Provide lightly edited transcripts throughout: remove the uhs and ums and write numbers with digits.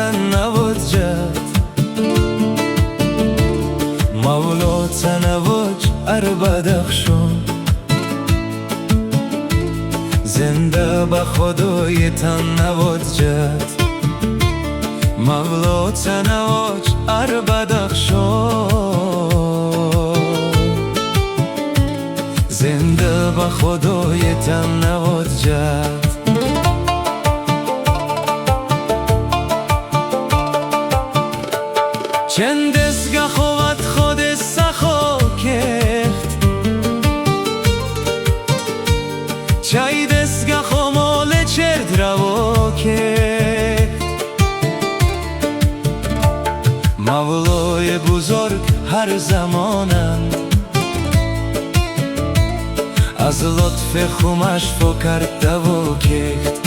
تن نواجد مولا تنواج اربدخشان زنده به خدای تن نواجد مولا تنواج اربدخشان زنده به خدای تن نواجد چند دستگاه خوات خود سخا کهت چای دستگاه خمال چرد روا کهت مولای بزرگ هر زمانند از لطف خومش فکر دوا کهت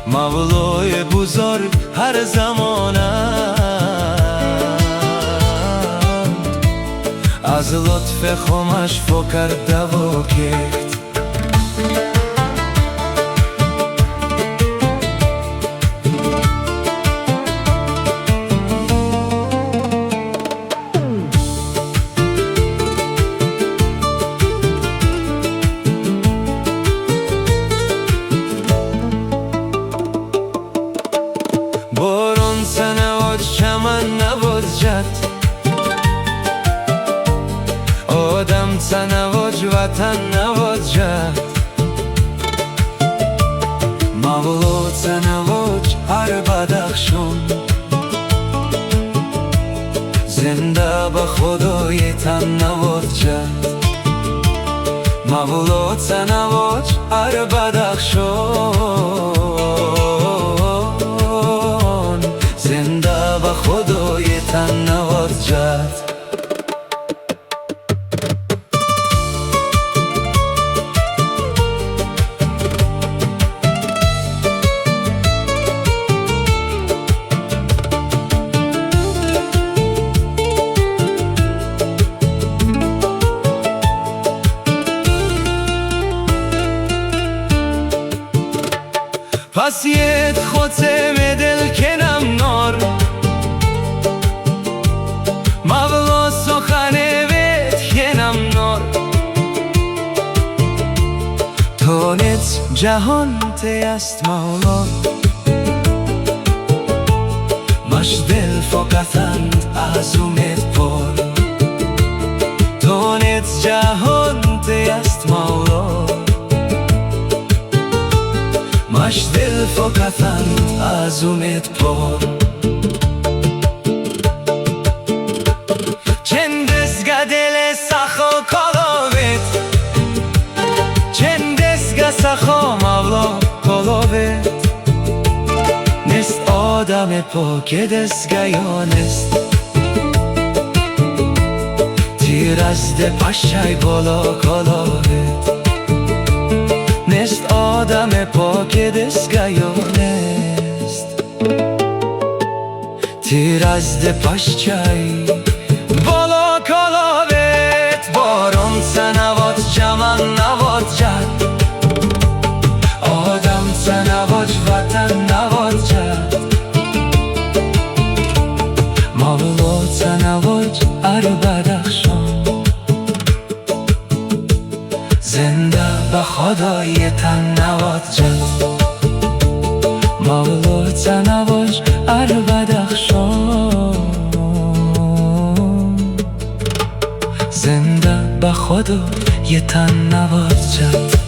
مولای بزرگ هر زمانند از لطف خومش فکر دوا کهت باران تنواج چمن نواجد آدم تنواج وطن نواجد مولا تنواج اربدخشان زنده به خدای تن نواجد مولا تنواج اربدخشان زنده به خدای تن نواجد پس یت خودم دل کنم نار مولا سخنه ویت کنم نار تونت جهان تیست مولا مش دل فقطند از امید پر تونت جهان تیست مولا مش دل فقطند از امید پر چند دستگاه دل سخا کلاوید چند دستگاه سخا مولا کلاوید نست آدم پاک دستگاه یا نست تیر از ده پشای بالا کلاوید نست آدم پاک دستگاه یا نست تیر از ده پشای بالا کلاوید باران تنواج چمن نواجد آدم تنواج وطن نواجد مولا تنواج اربدخشان زنده به خدای تن نواجد مولا تنواج اربدخشان زنده به خدای تن نواجد